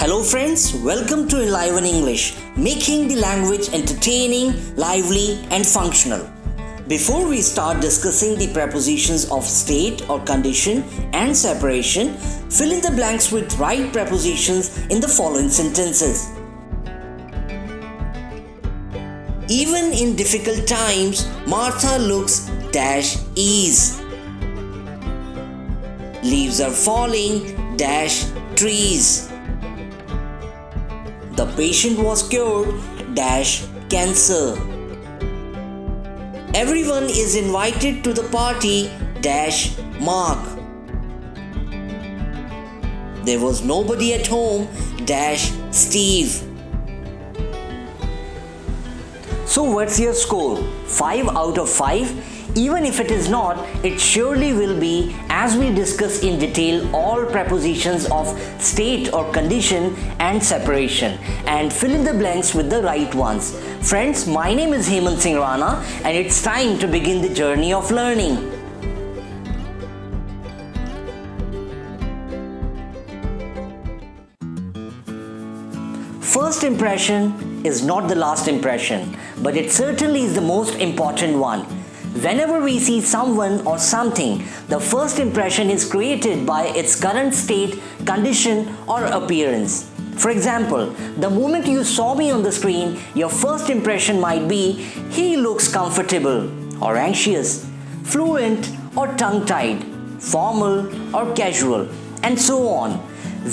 Hello friends, welcome to Enliven English, making the language entertaining, lively and functional. Before we start discussing the prepositions of state or condition and separation, fill in the blanks with right prepositions in the following sentences. Even in difficult times, Martha looks ease. Leaves are falling trees. The patient was cured cancer. Everyone is invited to the party Mark. There was nobody at home Steve. So what's your score? 5 out of 5? Even if it is not, it surely will be, as we discuss in detail all prepositions of state or condition and separation, and fill in the blanks with the right ones. Friends, my name is Hemant Singh Rana and it's time to begin the journey of learning. First impression is not the last impression, but it certainly is the most important one. Whenever we see someone or something, the first impression is created by its current state, condition or appearance. For example, the moment you saw me on the screen, your first impression might be, he looks comfortable or anxious, fluent or tongue-tied, formal or casual, and so on.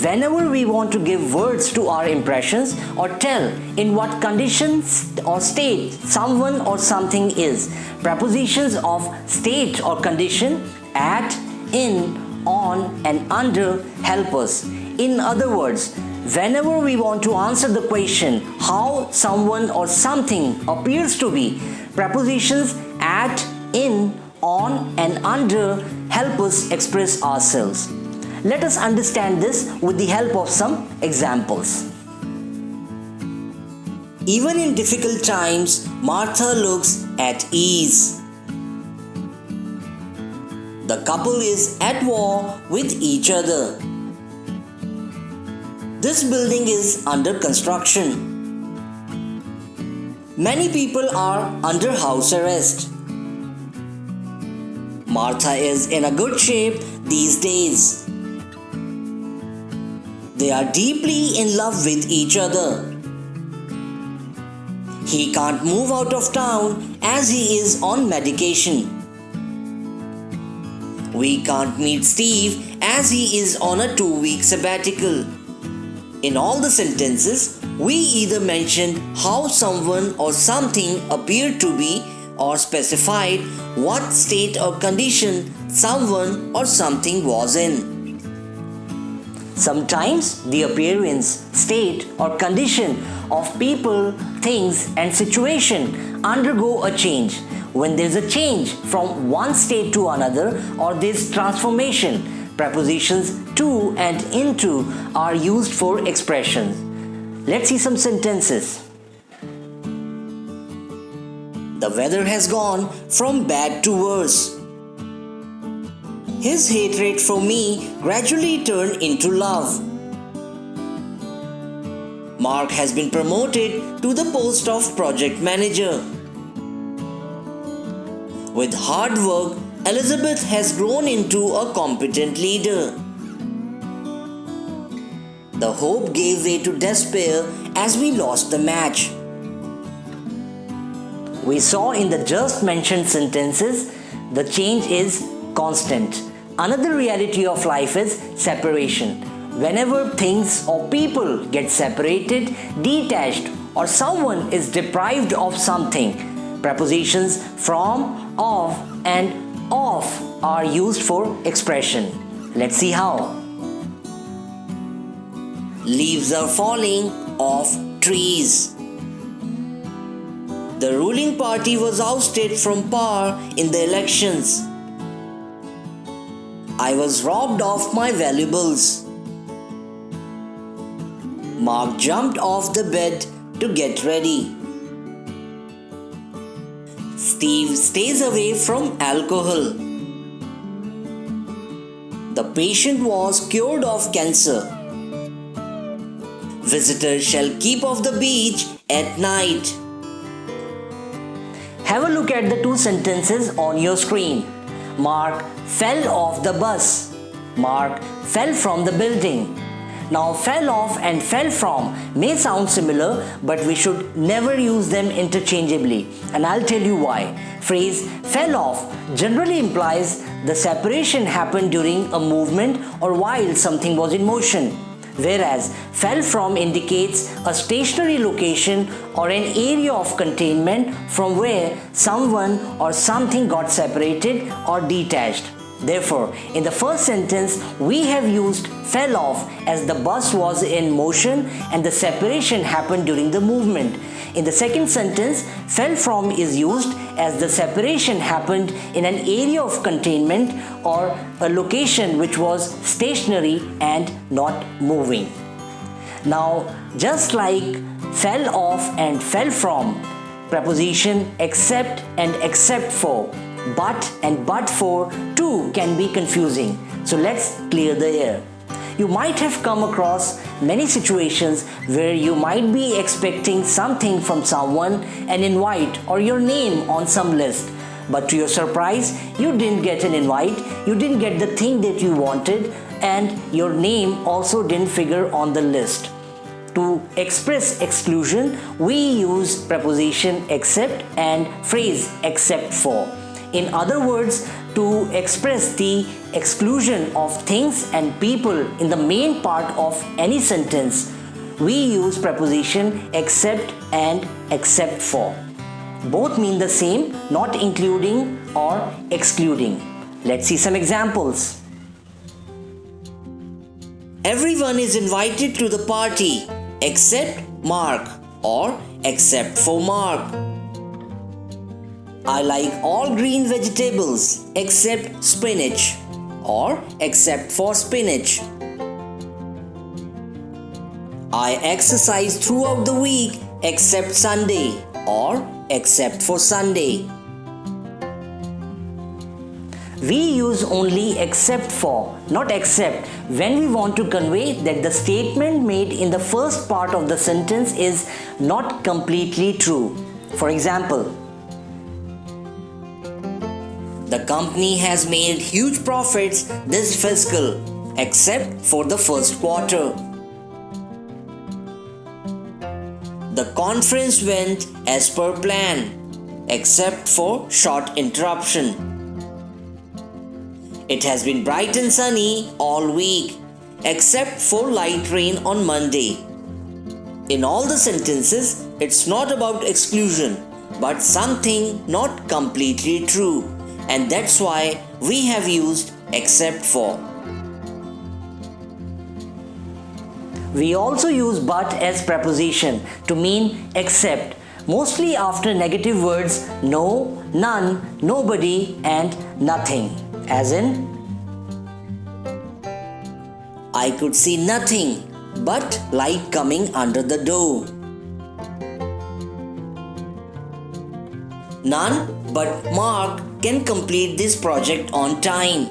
Whenever we want to give words to our impressions or tell in what conditions or state someone or something is, prepositions of state or condition at, in, on and under help us. In other words, whenever we want to answer the question how someone or something appears to be, prepositions at, in, on and under help us express ourselves. Let us understand this with the help of some examples. Even in difficult times, Martha looks at ease. The couple is at war with each other. This building is under construction. Many people are under house arrest. Martha is in a good shape these days. They are deeply in love with each other. He can't move out of town as he is on medication. We can't meet Steve as he is on a 2-week sabbatical. In all the sentences, we either mentioned how someone or something appeared to be or specified what state or condition someone or something was in. Sometimes the appearance, state or condition of people, things and situation undergo a change. When there is a change from one state to another or this transformation, prepositions to and into are used for expressions. Let's see some sentences. The weather has gone from bad to worse. His hatred for me gradually turned into love. Mark has been promoted to the post of project manager. With hard work, Elizabeth has grown into a competent leader. The hope gave way to despair as we lost the match. We saw in the just mentioned sentences, the change is constant. Another reality of life is separation. Whenever things or people get separated, detached, or someone is deprived of something, prepositions from, of, and of are used for expression. Let's see how. Leaves are falling off trees. The ruling party was ousted from power in the elections. I was robbed of my valuables. Mark jumped off the bed to get ready. Steve stays away from alcohol. The patient was cured of cancer. Visitors shall keep off the beach at night. Have a look at the two sentences on your screen. Mark fell off the bus. Mark fell from the building. Now, fell off and fell from may sound similar, but we should never use them interchangeably, and I'll tell you why. Phrase fell off generally implies the separation happened during a movement or while something was in motion, whereas fell from indicates a stationary location or an area of containment from where someone or something got separated or detached. Therefore, in the first sentence, we have used fell off as the bus was in motion and the separation happened during the movement. In the second sentence, fell from is used as the separation happened in an area of containment or a location which was stationary and not moving. Now, just like fell off and fell from, preposition except and except for, but and but for too can be confusing. So let's clear the air. You might have come across many situations where you might be expecting something from someone, an invite or your name on some list. But to your surprise, you didn't get an invite, you didn't get the thing that you wanted, and your name also didn't figure on the list. To express exclusion, we use preposition except and phrase except for. In other words, to express the exclusion of things and people in the main part of any sentence, we use preposition except and except for. Both mean the same, not including or excluding. Let's see some examples. Everyone is invited to the party except Mark or except for Mark. I like all green vegetables except spinach or except for spinach. I exercise throughout the week except Sunday or except for Sunday. We use only except for, not except, when we want to convey that the statement made in the first part of the sentence is not completely true. For example, the company has made huge profits this fiscal, except for the first quarter. The conference went as per plan, except for short interruption. It has been bright and sunny all week, except for light rain on Monday. In all the sentences, it's not about exclusion, but something not completely true. And that's why we have used except for. We also use but as preposition to mean except, mostly after negative words no, none, nobody and nothing. As in, I could see nothing but light coming under the door. None but Mark can complete this project on time.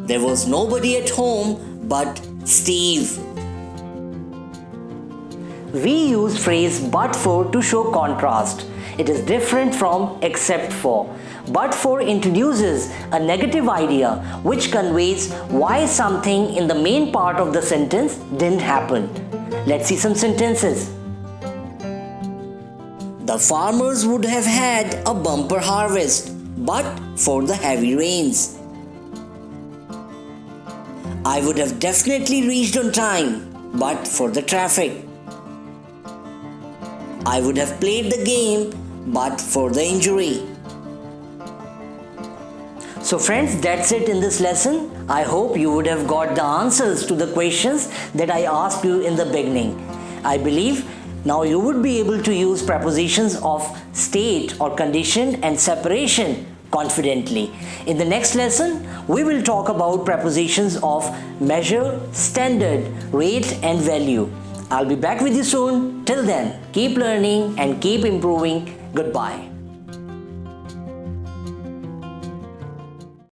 There was nobody at home but Steve. we use phrase but for to show contrast. It is different from except for. But for introduces a negative idea which conveys why something in the main part of the sentence didn't happen. Let's see some sentences. The farmers would have had a bumper harvest, but for the heavy rains. I would have definitely reached on time, but for the traffic. I would have played the game, but for the injury. So friends, that's it in this lesson. I hope you would have got the answers to the questions that I asked you in the beginning. I believe now you would be able to use prepositions of state or condition and separation confidently. In the next lesson, we will talk about prepositions of measure, standard, rate and value. I'll be back with you soon. Till then, keep learning and keep improving. Goodbye.